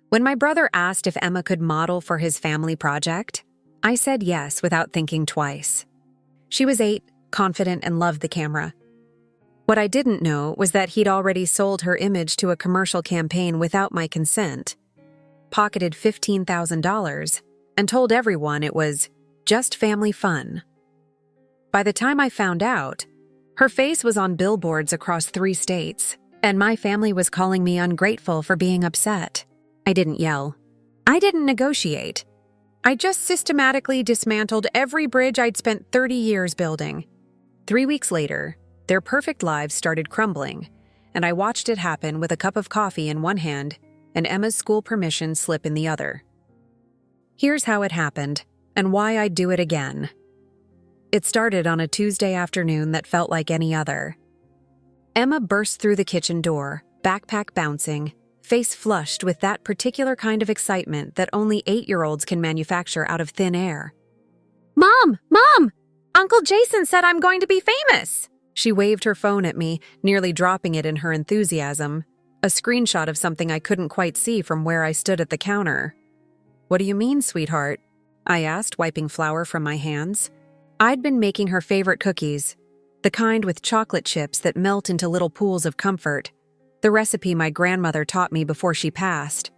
When my brother asked if Emma could model for his family project, I said yes without thinking twice. She was 8, confident, and loved the camera. What I didn't know was that he'd already sold her image to a commercial campaign without my consent, pocketed $15,000, and told everyone it was just family fun. By the time I found out, her face was on billboards across 3 states, and my family was calling me ungrateful for being upset. I didn't yell. I didn't negotiate. I just systematically dismantled every bridge I'd spent 30 years building. 3 weeks later, their perfect lives started crumbling, and I watched it happen with a cup of coffee in one hand and Emma's school permission slip in the other. Here's how it happened, and why I'd do it again. It started on a Tuesday afternoon that felt like any other. Emma burst through the kitchen door, backpack bouncing, face flushed with that particular kind of excitement that only 8-year-olds can manufacture out of thin air. "Mom! Mom! Uncle Jason said I'm going to be famous!" She waved her phone at me, nearly dropping it in her enthusiasm, a screenshot of something I couldn't quite see from where I stood at the counter. "What do you mean, sweetheart?" I asked, wiping flour from my hands. I'd been making her favorite cookies, the kind with chocolate chips that melt into little pools of comfort, the recipe my grandmother taught me before she passed.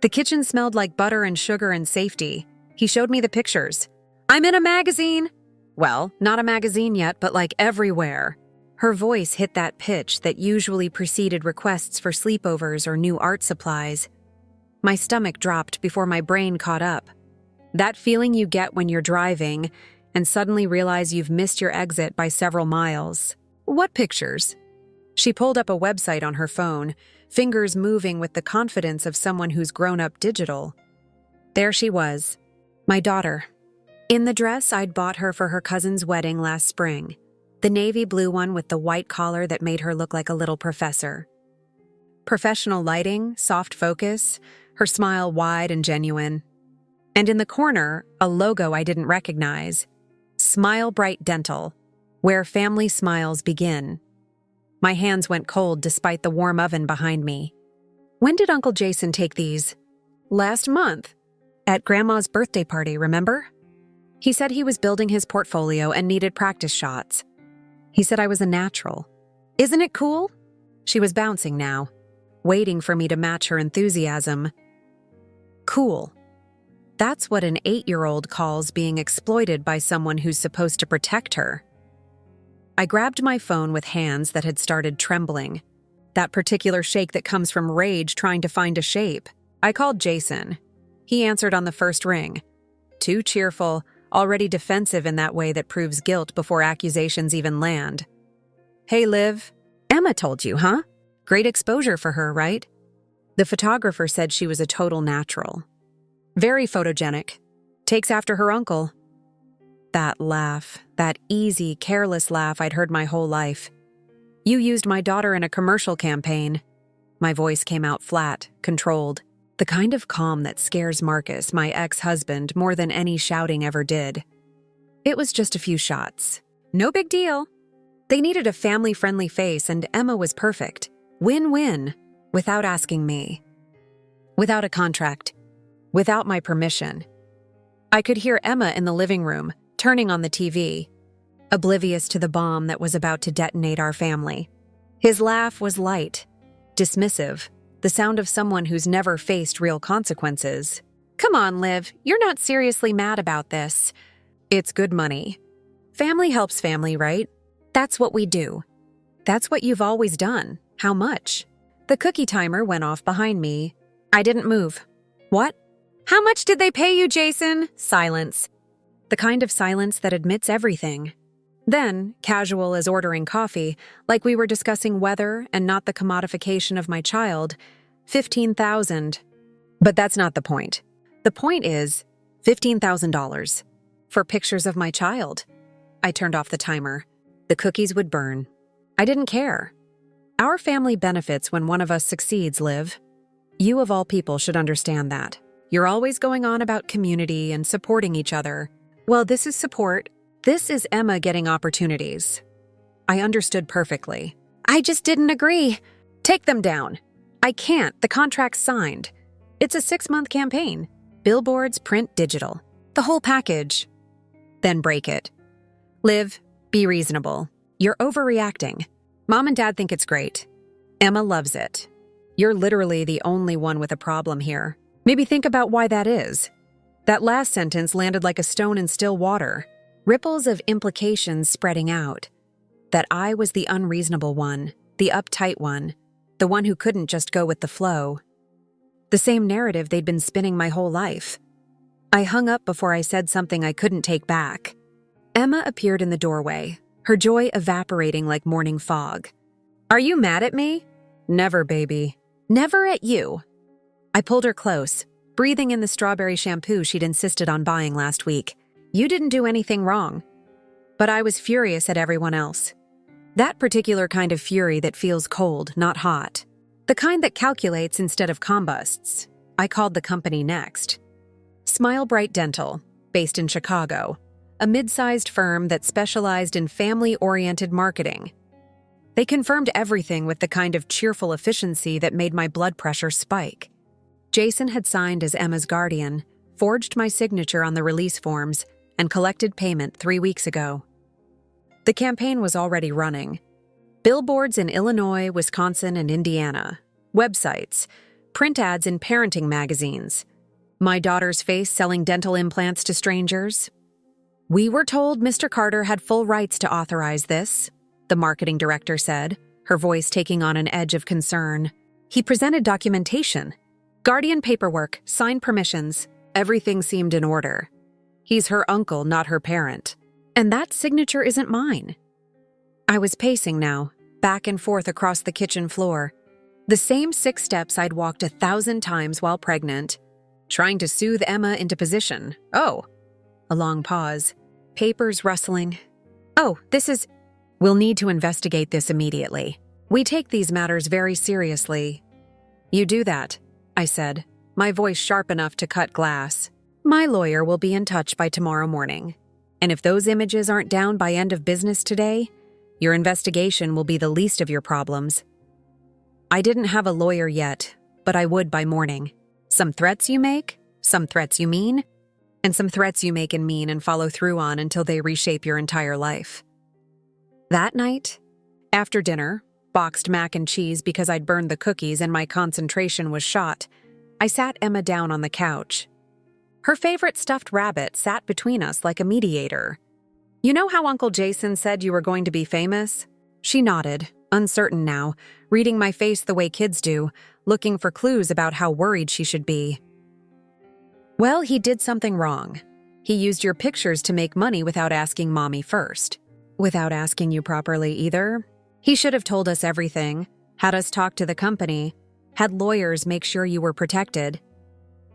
The kitchen smelled like butter and sugar and safety. He showed me the pictures. "I'm in a magazine!" Well, not a magazine yet, but like everywhere. Her voice hit that pitch that usually preceded requests for sleepovers or new art supplies. My stomach dropped before my brain caught up. That feeling you get when you're driving and suddenly realize you've missed your exit by several miles. "What pictures?" She pulled up a website on her phone, fingers moving with the confidence of someone who's grown up digital. There she was, my daughter. In the dress I'd bought her for her cousin's wedding last spring, the navy blue one with the white collar that made her look like a little professor. Professional lighting, soft focus, her smile wide and genuine. And in the corner, a logo I didn't recognize. Smile Bright Dental, where family smiles begin. My hands went cold despite the warm oven behind me. "When did Uncle Jason take these?" "Last month. At Grandma's birthday party, remember?" He said he was building his portfolio and needed practice shots. He said I was a natural. "Isn't it cool?" She was bouncing now, waiting for me to match her enthusiasm. Cool. That's what an 8-year-old calls being exploited by someone who's supposed to protect her. I grabbed my phone with hands that had started trembling. That particular shake that comes from rage trying to find a shape. I called Jason. He answered on the first ring. Too cheerful, already defensive in that way that proves guilt before accusations even land. "Hey, Liv. Emma told you, huh? Great exposure for her, right?" The photographer said she was a total natural. Very photogenic. Takes after her uncle. That laugh, that easy, careless laugh I'd heard my whole life. "You used my daughter in a commercial campaign." My voice came out flat, controlled. The kind of calm that scares Marcus, my ex-husband, more than any shouting ever did. It was just a few shots. No big deal. They needed a family-friendly face, and Emma was perfect. Win-win, without asking me. Without a contract. Without my permission. I could hear Emma in the living room, turning on the TV, oblivious to the bomb that was about to detonate our family. His laugh was light, dismissive, the sound of someone who's never faced real consequences. "Come on, Liv, you're not seriously mad about this. It's good money. Family helps family, right? That's what we do. That's what you've always done. How much?" The cookie timer went off behind me. I didn't move. "What? How much did they pay you, Jason?" Silence. The kind of silence that admits everything. Then, casual as ordering coffee, like we were discussing weather and not the commodification of my child, 15,000. But that's not the point. The point is $15,000 for pictures of my child. I turned off the timer. The cookies would burn. I didn't care. Our family benefits when one of us succeeds, Liv. You of all people should understand that. You're always going on about community and supporting each other. Well, this is support. This is Emma getting opportunities. I understood perfectly. "I just didn't agree." "Take them down." "I can't. The contract's signed." It's a 6-month campaign. Billboards, print, digital. The whole package. Then break it. Liv, be reasonable. You're overreacting. Mom and Dad think it's great. Emma loves it. You're literally the only one with a problem here. Maybe think about why that is. That last sentence landed like a stone in still water. Ripples of implications spreading out. That I was the unreasonable one, the uptight one, the one who couldn't just go with the flow. The same narrative they'd been spinning my whole life. I hung up before I said something I couldn't take back. Emma appeared in the doorway, her joy evaporating like morning fog. Are you mad at me? Never, baby. Never at you. I pulled her close, breathing in the strawberry shampoo she'd insisted on buying last week. You didn't do anything wrong. But I was furious at everyone else. That particular kind of fury that feels cold, not hot. The kind that calculates instead of combusts. I called the company next. Smile Bright Dental, based in Chicago, a mid-sized firm that specialized in family-oriented marketing. They confirmed everything with the kind of cheerful efficiency that made my blood pressure spike. Jason had signed as Emma's guardian, forged my signature on the release forms, and collected payment 3 weeks ago. The campaign was already running. Billboards in Illinois, Wisconsin, and Indiana. Websites. Print ads in parenting magazines. My daughter's face selling dental implants to strangers. We were told Mr. Carter had full rights to authorize this, the marketing director said, her voice taking on an edge of concern. He presented documentation. Guardian paperwork, signed permissions. Everything seemed in order. He's her uncle, not her parent. And that signature isn't mine. I was pacing now, back and forth across the kitchen floor. The same 6 steps I'd walked 1,000 times while pregnant, trying to soothe Emma into position. Oh. A long pause. Papers rustling. Oh, this is... We'll need to investigate this immediately. We take these matters very seriously. You do that, I said, my voice sharp enough to cut glass. My lawyer will be in touch by tomorrow morning. And if those images aren't down by end of business today, your investigation will be the least of your problems. I didn't have a lawyer yet, but I would by morning. Some threats you make, some threats you mean, and some threats you make and mean and follow through on until they reshape your entire life. That night, after dinner, boxed mac and cheese because I'd burned the cookies and my concentration was shot, I sat Emma down on the couch. Her favorite stuffed rabbit sat between us like a mediator. You know how Uncle Jason said you were going to be famous? She nodded, uncertain now, reading my face the way kids do, looking for clues about how worried she should be. Well, he did something wrong. He used your pictures to make money without asking Mommy first. Without asking you properly either. He should have told us everything, had us talk to the company, had lawyers make sure you were protected.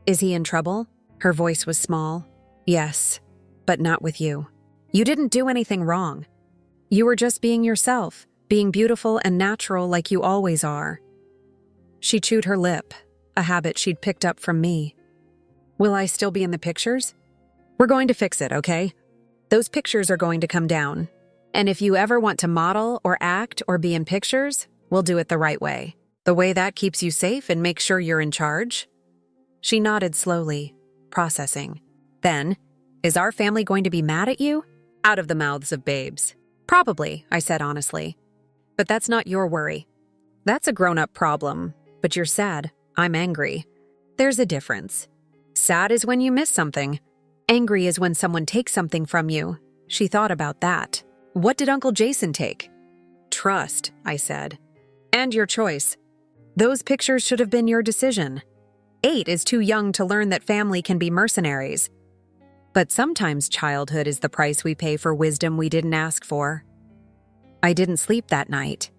Is he in trouble? Her voice was small. Yes, but not with you. You didn't do anything wrong. You were just being yourself, being beautiful and natural like you always are. She chewed her lip, a habit she'd picked up from me. Will I still be in the pictures? We're going to fix it, okay? Those pictures are going to come down. And if you ever want to model or act or be in pictures, we'll do it the right way. The way that keeps you safe and makes sure you're in charge. She nodded slowly, processing. Then, is our family going to be mad at you? Out of the mouths of babes. Probably, I said honestly. But that's not your worry. That's a grown-up problem. But you're sad. I'm angry. There's a difference. Sad is when you miss something. Angry is when someone takes something from you. She thought about that. What did Uncle Jason take? Trust, I said. And your choice. Those pictures should have been your decision. 8 is too young to learn that family can be mercenaries. But sometimes childhood is the price we pay for wisdom we didn't ask for. I didn't sleep that night.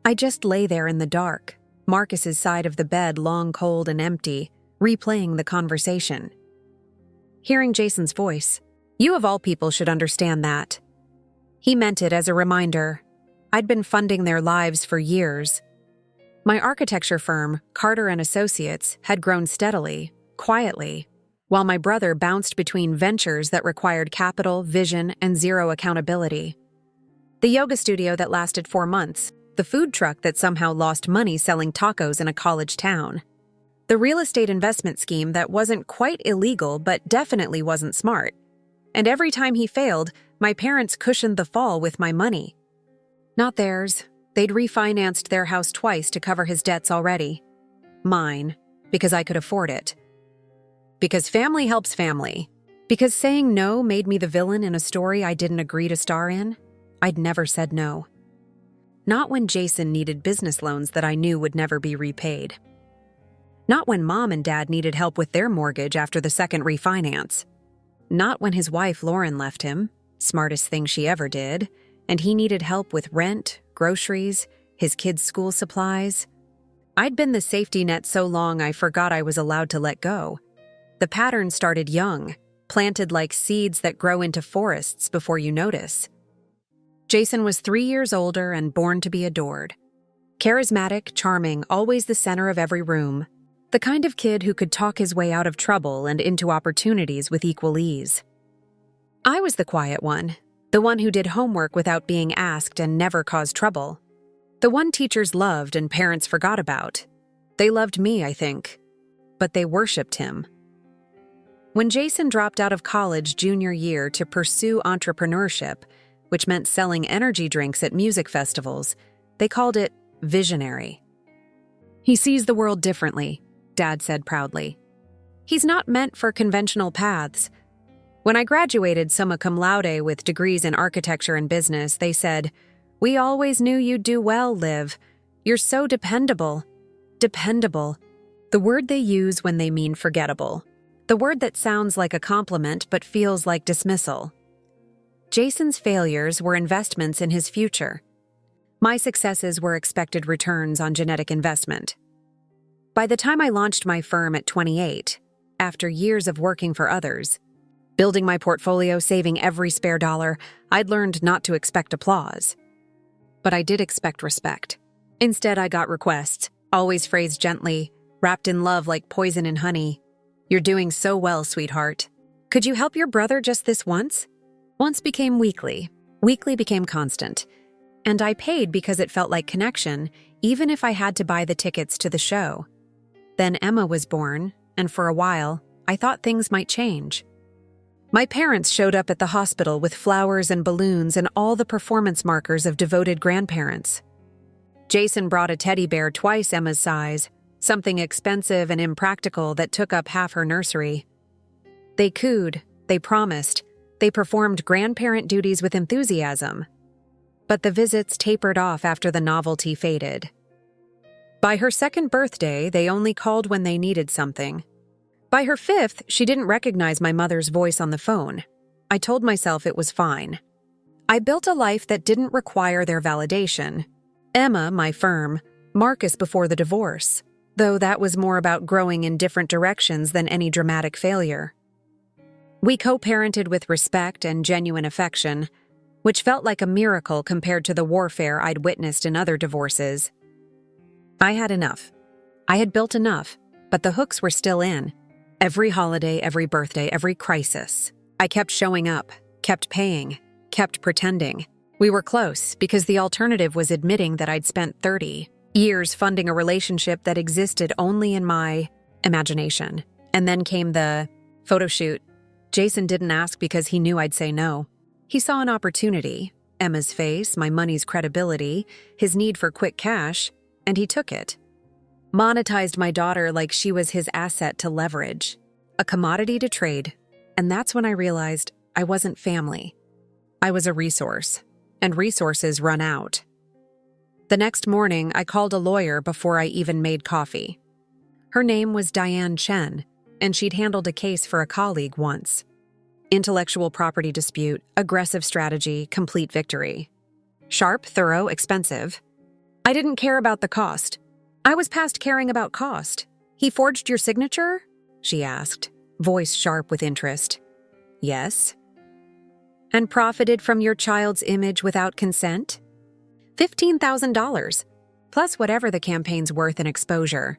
I just lay there in the dark, Marcus's side of the bed long cold and empty, replaying the conversation. Hearing Jason's voice, you of all people should understand that. He meant it as a reminder. I'd been funding their lives for years. My architecture firm, Carter & Associates, had grown steadily, quietly, while my brother bounced between ventures that required capital, vision, and zero accountability. The yoga studio that lasted 4 months, the food truck that somehow lost money selling tacos in a college town. The real estate investment scheme that wasn't quite illegal but definitely wasn't smart. And every time he failed, my parents cushioned the fall with my money. Not theirs. They'd refinanced their house twice to cover his debts already. Mine, because I could afford it. Because family helps family. Because saying no made me the villain in a story I didn't agree to star in, I'd never said no. Not when Jason needed business loans that I knew would never be repaid. Not when Mom and Dad needed help with their mortgage after the second refinance. Not when his wife Lauren left him, smartest thing she ever did, and he needed help with rent, groceries, his kids' school supplies. I'd been the safety net so long I forgot I was allowed to let go. The pattern started young, planted like seeds that grow into forests before you notice. Jason was 3 years older and born to be adored. Charismatic, charming, always the center of every room. The kind of kid who could talk his way out of trouble and into opportunities with equal ease. I was the quiet one, the one who did homework without being asked and never caused trouble. The one teachers loved and parents forgot about. They loved me, I think, but they worshipped him. When Jason dropped out of college junior year to pursue entrepreneurship, which meant selling energy drinks at music festivals, they called it visionary. He sees the world differently, Dad said proudly. He's not meant for conventional paths. When I graduated summa cum laude with degrees in architecture and business, they said, "We always knew you'd do well, Liv. You're so dependable." Dependable. The word they use when they mean forgettable. The word that sounds like a compliment but feels like dismissal. Jason's failures were investments in his future. My successes were expected returns on genetic investment. By the time I launched my firm at 28, after years of working for others, building my portfolio, saving every spare dollar, I'd learned not to expect applause. But I did expect respect. Instead, I got requests, always phrased gently, wrapped in love like poison and honey. "You're doing so well, sweetheart. Could you help your brother just this once?" Once became weekly. Weekly became constant. And I paid because it felt like connection, even if I had to buy the tickets to the show. Then Emma was born, and for a while, I thought things might change. My parents showed up at the hospital with flowers and balloons and all the performance markers of devoted grandparents. Jason brought a teddy bear twice Emma's size, something expensive and impractical that took up half her nursery. They cooed, they promised, they performed grandparent duties with enthusiasm. But the visits tapered off after the novelty faded. By her second birthday, they only called when they needed something. By her fifth, she didn't recognize my mother's voice on the phone. I told myself it was fine. I built a life that didn't require their validation. Emma, my firm, Marcus before the divorce, though that was more about growing in different directions than any dramatic failure. We co-parented with respect and genuine affection, which felt like a miracle compared to the warfare I'd witnessed in other divorces. I had enough. I had built enough, but the hooks were still in. Every holiday, every birthday, every crisis. I kept showing up, kept paying, kept pretending. We were close because the alternative was admitting that I'd spent 30 years funding a relationship that existed only in my imagination. And then came the photo shoot. Jason didn't ask because he knew I'd say no. He saw an opportunity, Emma's face, my money's credibility, his need for quick cash, and he took it. Monetized my daughter like she was his asset to leverage, a commodity to trade, and that's when I realized I wasn't family. I was a resource, and resources run out. The next morning, I called a lawyer before I even made coffee. Her name was Diane Chen, and she'd handled a case for a colleague once. Intellectual property dispute, aggressive strategy, complete victory. Sharp, thorough, expensive. I didn't care about the cost. I was past caring about cost. "He forged your signature?" she asked, voice sharp with interest. "Yes." "And profited from your child's image without consent?" $15,000, plus whatever the campaign's worth in exposure.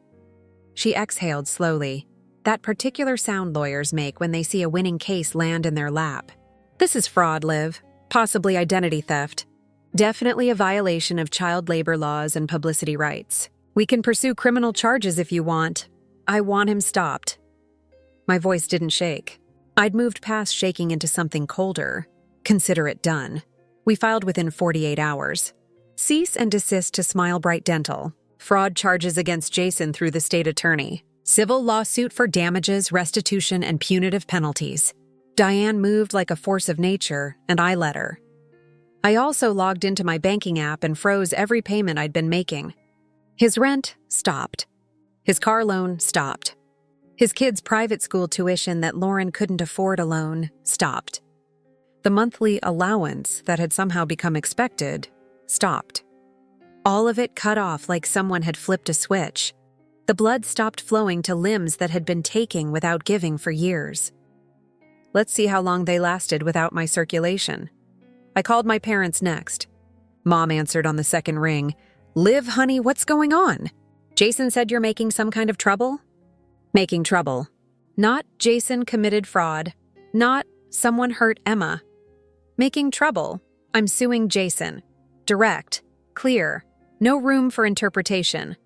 She exhaled slowly, that particular sound lawyers make when they see a winning case land in their lap. "This is fraud, Liv. Possibly identity theft. Definitely a violation of child labor laws and publicity rights. We can pursue criminal charges if you want. I want him stopped. My voice didn't shake. I'd moved past shaking into something colder. Consider it done. We filed within 48 hours. Cease and desist to Smile Bright Dental. Fraud charges against Jason through the state attorney. Civil lawsuit for damages, restitution, and punitive penalties. Diane moved like a force of nature, and I let her. I also logged into my banking app and froze every payment I'd been making. His rent stopped. His car loan stopped. His kids' private school tuition that Lauren couldn't afford alone stopped. The monthly allowance that had somehow become expected stopped. All of it cut off like someone had flipped a switch. The blood stopped flowing to limbs that had been taking without giving for years. Let's see how long they lasted without my circulation. I called my parents next. Mom answered on the second ring. "Liv, honey, what's going on? Jason said you're making some kind of trouble?" Making trouble. Not Jason committed fraud. Not someone hurt Emma. Making trouble. I'm suing Jason. Direct. Clear. No room for interpretation.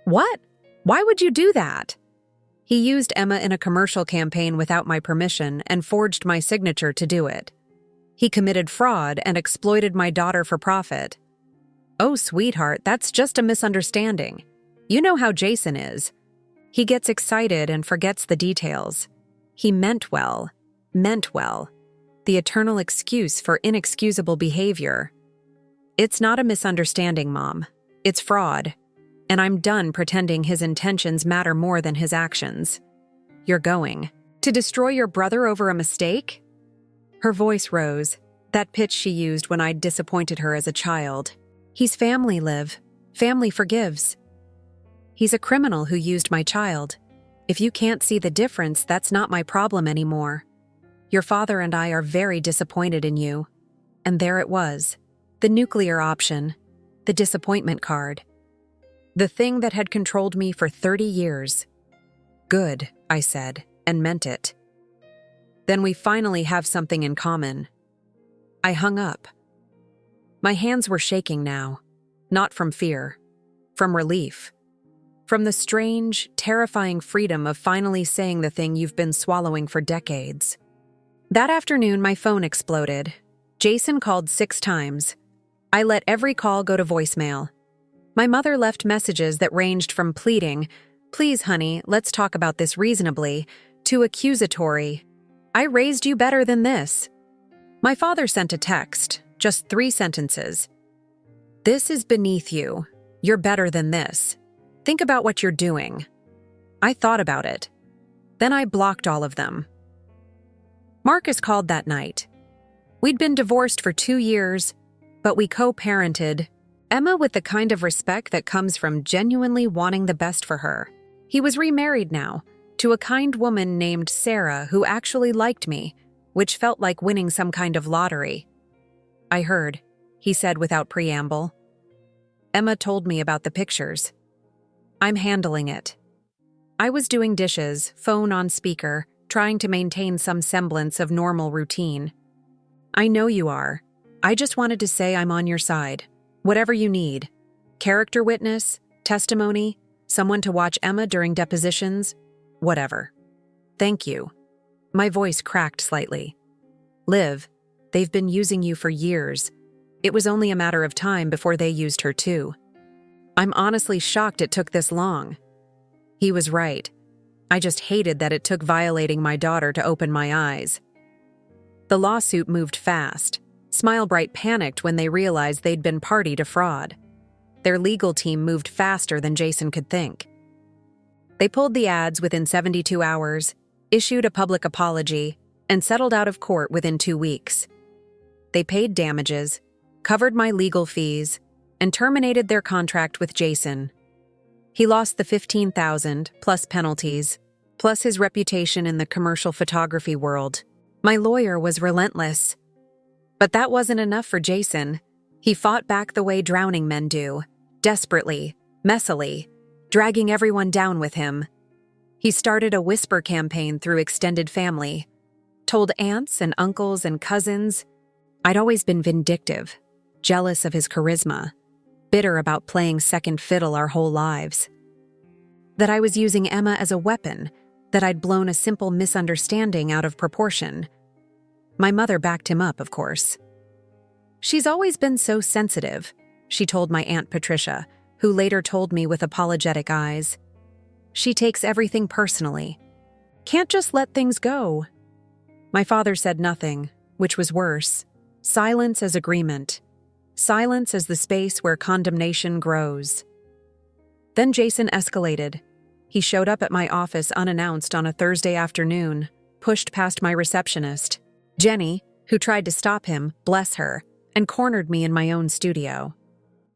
What? Why would you do that? He used Emma in a commercial campaign without my permission and forged my signature to do it. He committed fraud and exploited my daughter for profit. Oh, sweetheart, that's just a misunderstanding. You know how Jason is. He gets excited and forgets the details. He meant well. Meant well. The eternal excuse for inexcusable behavior. It's not a misunderstanding, Mom. It's fraud. And I'm done pretending his intentions matter more than his actions. You're going to destroy your brother over a mistake? Her voice rose, that pitch she used when I'd disappointed her as a child. He's family, Liv. Family forgives. He's a criminal who used my child. If you can't see the difference, that's not my problem anymore. Your father and I are very disappointed in you. And there it was. The nuclear option. The disappointment card. The thing that had controlled me for 30 years. Good, I said, and meant it. Then we finally have something in common. I hung up. My hands were shaking now, not from fear, from relief. From the strange, terrifying freedom of finally saying the thing you've been swallowing for decades. That afternoon, my phone exploded. Jason called 6 times. I let every call go to voicemail. My mother left messages that ranged from pleading, "Please, honey, let's talk about this reasonably," to accusatory, "I raised you better than this." My father sent a text, just 3 sentences. "This is beneath you. You're better than this. Think about what you're doing." I thought about it. Then I blocked all of them. Marcus called that night. We'd been divorced for 2 years, but we co-parented, Emma with the kind of respect that comes from genuinely wanting the best for her. He was remarried now, to a kind woman named Sarah who actually liked me, which felt like winning some kind of lottery. "I heard," he said without preamble. "Emma told me about the pictures. I'm handling it." I was doing dishes, phone on speaker, trying to maintain some semblance of normal routine. "I know you are. I just wanted to say I'm on your side. Whatever you need. Character witness, testimony, someone to watch Emma during depositions, whatever. Thank you." My voice cracked slightly. "Liv, they've been using you for years. It was only a matter of time before they used her too. I'm honestly shocked it took this long." He was right. I just hated that it took violating my daughter to open my eyes. The lawsuit moved fast. Smile Bright panicked when they realized they'd been party to fraud. Their legal team moved faster than Jason could think. They pulled the ads within 72 hours, issued a public apology, and settled out of court within 2 weeks. They paid damages, covered my legal fees, and terminated their contract with Jason. He lost the $15,000 plus penalties, plus his reputation in the commercial photography world. My lawyer was relentless. But that wasn't enough for Jason. He fought back the way drowning men do, desperately, messily, dragging everyone down with him. He started a whisper campaign through extended family, told aunts and uncles and cousins. I'd always been vindictive, jealous of his charisma, bitter about playing second fiddle our whole lives. that I was using Emma as a weapon, that I'd blown a simple misunderstanding out of proportion. My mother backed him up, of course. "She's always been so sensitive," she told my Aunt Patricia, who later told me with apologetic eyes. "She takes everything personally. Can't just let things go." My father said nothing, which was worse. Silence as agreement. Silence as the space where condemnation grows. Then Jason escalated. He showed up at my office unannounced on a Thursday afternoon, pushed past my receptionist, Jenny, who tried to stop him, bless her, and cornered me in my own studio.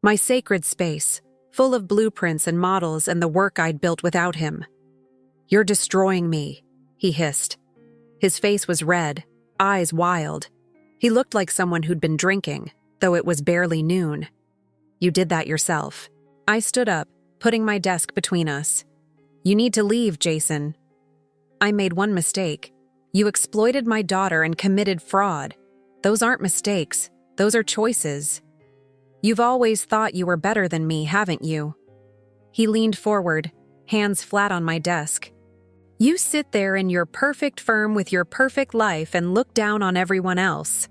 My sacred space, full of blueprints and models and the work I'd built without him. "You're destroying me," he hissed. His face was red, eyes wild. He looked like someone who'd been drinking, though it was barely noon. "You did that yourself." I stood up, putting my desk between us. "You need to leave, Jason." "I made one mistake. You exploited my daughter and committed fraud. Those aren't mistakes. Those are choices. You've always thought you were better than me, haven't you?" He leaned forward, hands flat on my desk. "You sit there in your perfect firm with your perfect life and look down on everyone else.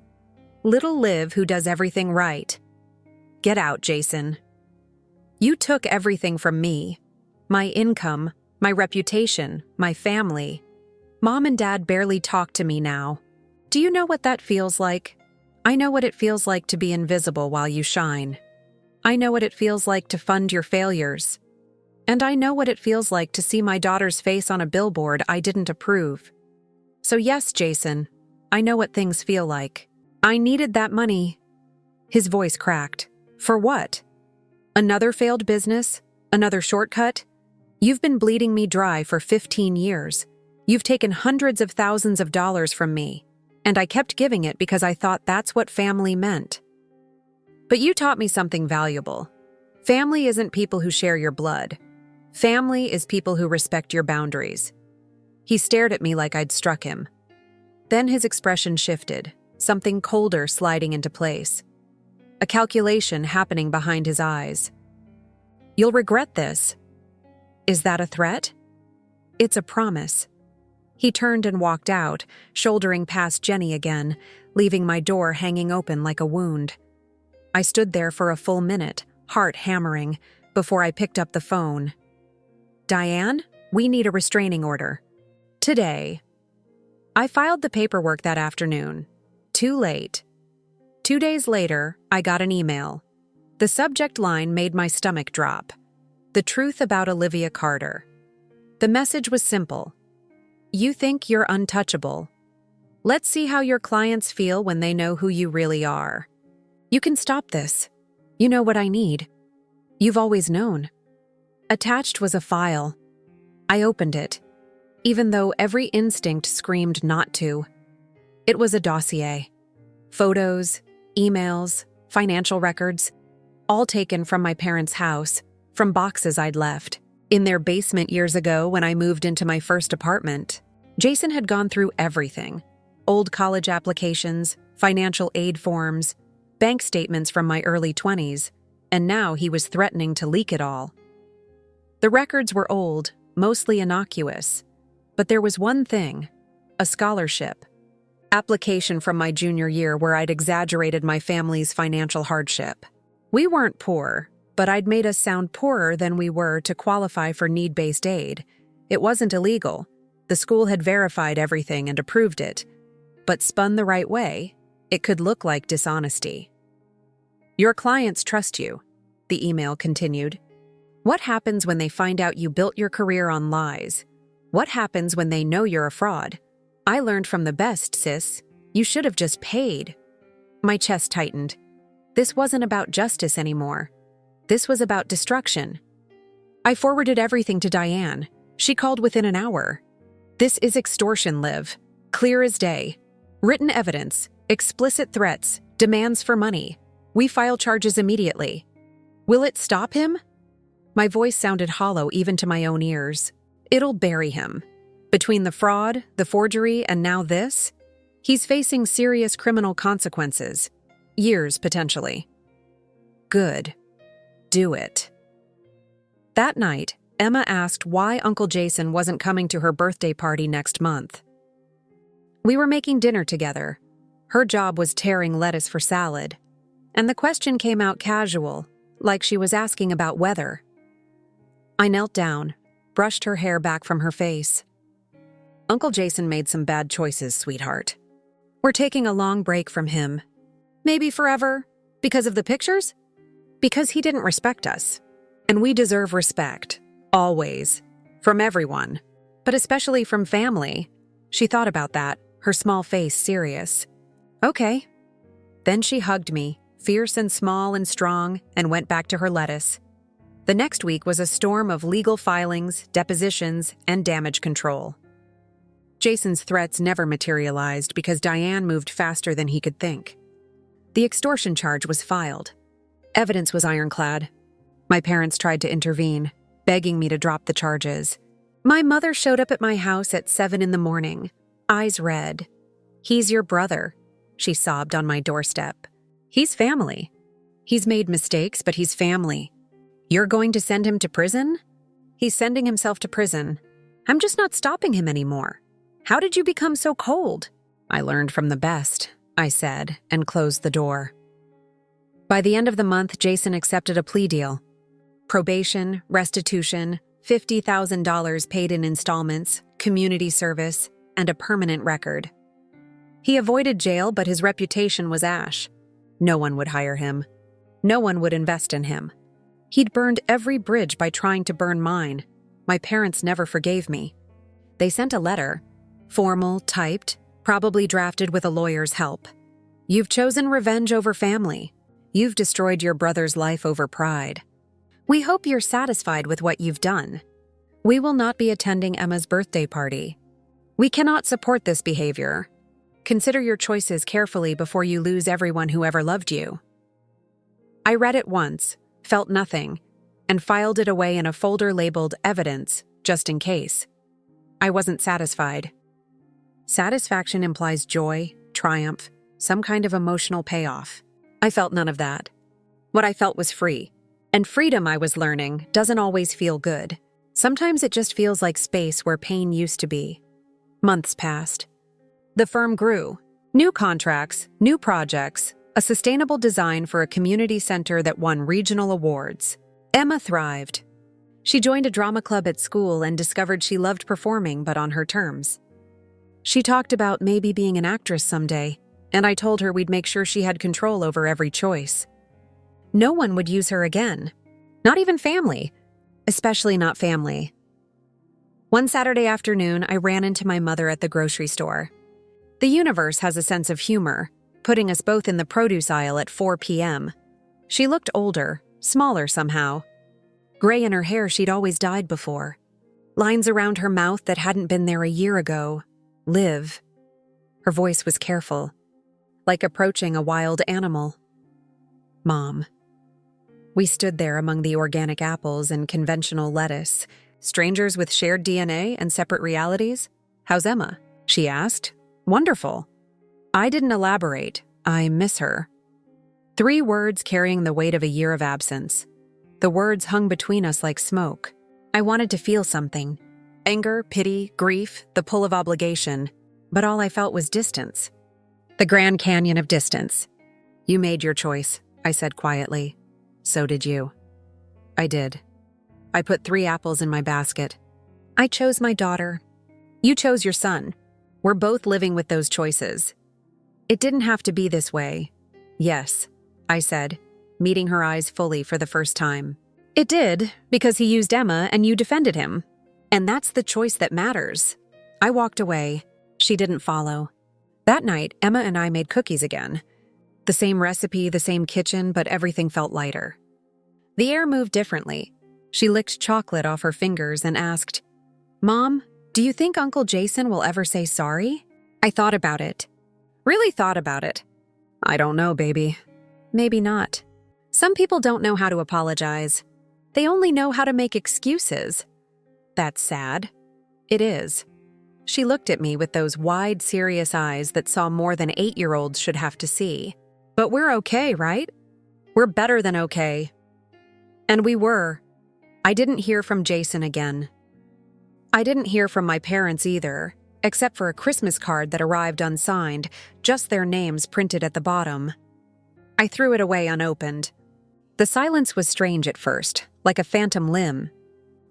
Little Liv who does everything right. Get out, Jason. You took everything from me. My income, my reputation, my family. Mom and Dad barely talk to me now. Do you know what that feels like? I know what it feels like to be invisible while you shine. I know what it feels like to fund your failures. And I know what it feels like to see my daughter's face on a billboard I didn't approve. So yes, Jason, I know what things feel like. I needed that money." His voice cracked. "For what? Another failed business? Another shortcut? You've been bleeding me dry for 15 years. You've taken hundreds of thousands of dollars from me, and I kept giving it because I thought that's what family meant. But you taught me something valuable. Family isn't people who share your blood. Family is people who respect your boundaries." He stared at me like I'd struck him. Then his expression shifted, something colder sliding into place. A calculation happening behind his eyes. "You'll regret this." "Is that a threat?" "It's a promise." He turned and walked out, shouldering past Jenny again, leaving my door hanging open like a wound. I stood there for a full minute, heart hammering, before I picked up the phone. "Diane, we need a restraining order. Today." I filed the paperwork that afternoon. Too late. 2 days later, I got an email. The subject line made my stomach drop. The truth about Olivia Carter. The message was simple. "You think you're untouchable. Let's see how your clients feel when they know who you really are. You can stop this. You know what I need. You've always known." Attached was a file. I opened it, even though every instinct screamed not to. It was a dossier. Photos, emails, financial records, all taken from my parents' house, from boxes I'd left in their basement years ago when I moved into my first apartment. Jason had gone through everything. Old college applications, financial aid forms, bank statements from my early 20s, and now he was threatening to leak it all. The records were old, mostly innocuous, but there was one thing, a scholarship. Application from my junior year where I'd exaggerated my family's financial hardship. We weren't poor, but I'd made us sound poorer than we were to qualify for need-based aid. It wasn't illegal. The school had verified everything and approved it. But spun the right way, it could look like dishonesty. "Your clients trust you," the email continued. "What happens when they find out you built your career on lies? What happens when they know you're a fraud? I learned from the best, sis. You should have just paid." My chest tightened. This wasn't about justice anymore. This was about destruction. I forwarded everything to Diane. She called within an hour. "This is extortion, Liv. Clear as day. Written evidence, explicit threats, demands for money. We file charges immediately. Will it stop him?" My voice sounded hollow even to my own ears. "It'll bury him. Between the fraud, the forgery, and now this, he's facing serious criminal consequences. Years, potentially." "Good. Do it." That night, Emma asked why Uncle Jason wasn't coming to her birthday party next month. We were making dinner together. Her job was tearing lettuce for salad, and the question came out casual, like she was asking about weather. I knelt down, brushed her hair back from her face. Uncle Jason made some bad choices, sweetheart. We're taking a long break from him. Maybe forever. Because of the pictures? Because he didn't respect us. And we deserve respect. Always. From everyone. But especially from family. She thought about that, her small face serious. Okay. Then she hugged me, fierce and small and strong, and went back to her lettuce. The next week was a storm of legal filings, depositions, and damage control. Jason's threats never materialized because Diane moved faster than he could think. The extortion charge was filed. Evidence was ironclad. My parents tried to intervene, begging me to drop the charges. My mother showed up at my house at 7 a.m, eyes red. "He's your brother," she sobbed on my doorstep. "He's family. He's made mistakes, but he's family. You're going to send him to prison? He's sending himself to prison. I'm just not stopping him anymore. How did you become so cold?" "I learned from the best," I said, and closed the door. By the end of the month, Jason accepted a plea deal. Probation, restitution, $50,000 paid in installments, community service, and a permanent record. He avoided jail, but his reputation was ash. No one would hire him. No one would invest in him. He'd burned every bridge by trying to burn mine. My parents never forgave me. They sent a letter, formal, typed, probably drafted with a lawyer's help. "You've chosen revenge over family. You've destroyed your brother's life over pride. We hope you're satisfied with what you've done. We will not be attending Emma's birthday party. We cannot support this behavior. Consider your choices carefully before you lose everyone who ever loved you." I read it once, felt nothing, and filed it away in a folder labeled Evidence, just in case. I wasn't satisfied. Satisfaction implies joy, triumph, some kind of emotional payoff. I felt none of that. What I felt was free. And freedom, I was learning, doesn't always feel good. Sometimes it just feels like space where pain used to be. Months passed. The firm grew. New contracts, new projects, a sustainable design for a community center that won regional awards. Emma thrived. She joined a drama club at school and discovered she loved performing, but on her terms. She talked about maybe being an actress someday, and I told her we'd make sure she had control over every choice. No one would use her again. Not even family. Especially not family. One Saturday afternoon, I ran into my mother at the grocery store. The universe has a sense of humor, putting us both in the produce aisle at 4 p.m. She looked older, smaller somehow. Gray in her hair she'd always dyed before. Lines around her mouth that hadn't been there a year ago. Live. Her voice was careful, like approaching a wild animal. "Mom." We stood there among the organic apples and conventional lettuce, strangers with shared DNA and separate realities. "How's Emma?" she asked. "Wonderful." I didn't elaborate. I miss her. 3 words carrying the weight of a year of absence. The words hung between us like smoke. I wanted to feel something. Anger, pity, grief, the pull of obligation. But all I felt was distance. The Grand Canyon of distance. "You made your choice," I said quietly. "So did you." I did. I put 3 apples in my basket. I chose my daughter. You chose your son. We're both living with those choices. It didn't have to be this way. "Yes," I said, meeting her eyes fully for the first time. "It did, because he used Emma and you defended him. And that's the choice that matters." I walked away. She didn't follow. That night, Emma and I made cookies again. The same recipe, the same kitchen, but everything felt lighter. The air moved differently. She licked chocolate off her fingers and asked, "Mom, do you think Uncle Jason will ever say sorry?" I thought about it. Really thought about it. "I don't know, baby." Maybe not. Some people don't know how to apologize. They only know how to make excuses. That's sad. It is. She looked at me with those wide, serious eyes that saw more than 8-year-olds should have to see. "But we're okay, right? We're better than okay." And we were. I didn't hear from Jason again. I didn't hear from my parents either, except for a Christmas card that arrived unsigned, just their names printed at the bottom. I threw it away unopened. The silence was strange at first, like a phantom limb.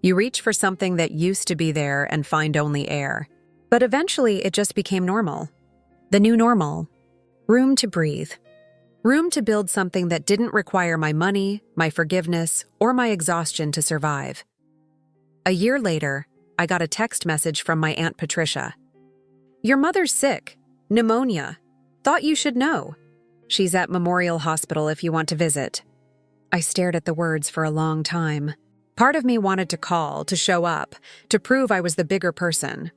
You reach for something that used to be there and find only air. But eventually it just became normal. The new normal. Room to breathe. Room to build something that didn't require my money, my forgiveness, or my exhaustion to survive. A year later, I got a text message from my Aunt Patricia. "Your mother's sick. Pneumonia. Thought you should know. She's at Memorial Hospital if you want to visit." I stared at the words for a long time. Part of me wanted to call, to show up, to prove I was the bigger person.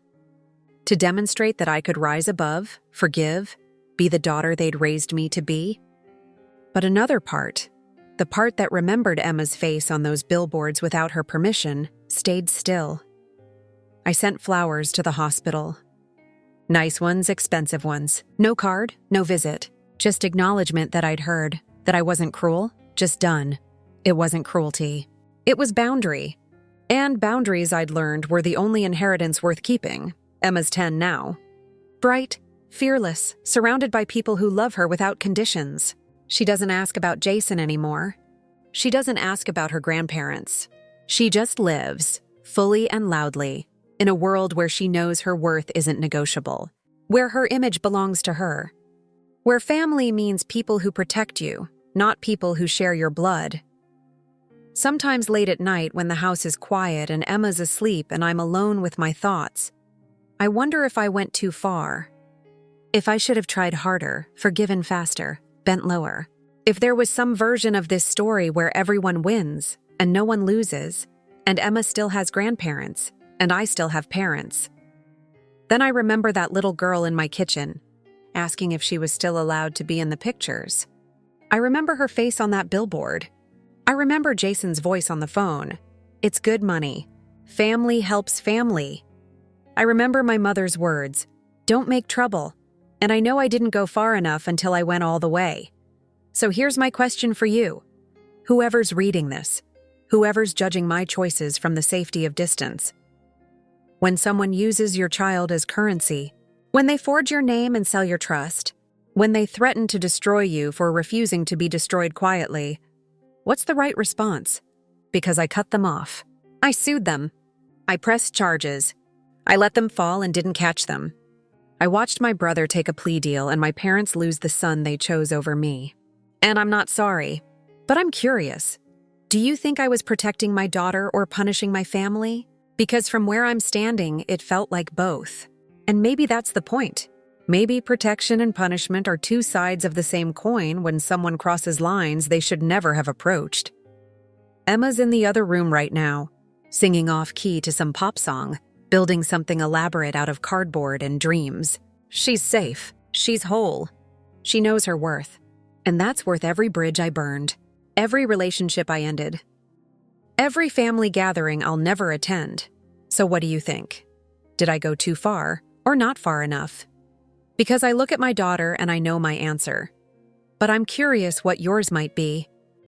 To demonstrate that I could rise above, forgive, be the daughter they'd raised me to be. But another part, the part that remembered Emma's face on those billboards without her permission, stayed still. I sent flowers to the hospital. Nice ones, expensive ones. No card, no visit. Just acknowledgement that I'd heard, that I wasn't cruel, just done. It wasn't cruelty. It was boundary. And boundaries, I'd learned, were the only inheritance worth keeping. Emma's 10 now. Bright, fearless, surrounded by people who love her without conditions. She doesn't ask about Jason anymore. She doesn't ask about her grandparents. She just lives, fully and loudly, in a world where she knows her worth isn't negotiable, where her image belongs to her, where family means people who protect you, not people who share your blood. Sometimes late at night when the house is quiet and Emma's asleep and I'm alone with my thoughts, I wonder if I went too far. If I should have tried harder, forgiven faster, bent lower. If there was some version of this story where everyone wins and no one loses, and Emma still has grandparents, and I still have parents. Then I remember that little girl in my kitchen, asking if she was still allowed to be in the pictures. I remember her face on that billboard. I remember Jason's voice on the phone. It's good money. Family helps family. I remember my mother's words, "Don't make trouble." And I know I didn't go far enough until I went all the way. So here's my question for you. Whoever's reading this, whoever's judging my choices from the safety of distance. When someone uses your child as currency, when they forge your name and sell your trust, when they threaten to destroy you for refusing to be destroyed quietly, what's the right response? Because I cut them off. I sued them. I pressed charges. I let them fall and didn't catch them. I watched my brother take a plea deal and my parents lose the son they chose over me. And I'm not sorry, but I'm curious. Do you think I was protecting my daughter or punishing my family? Because from where I'm standing, it felt like both. And maybe that's the point. Maybe protection and punishment are two sides of the same coin when someone crosses lines they should never have approached. Emma's in the other room right now, singing off-key to some pop song, building something elaborate out of cardboard and dreams. She's safe. She's whole. She knows her worth. And that's worth every bridge I burned, every relationship I ended, every family gathering I'll never attend. So what do you think? Did I go too far or not far enough? Because I look at my daughter and I know my answer. But I'm curious what yours might be.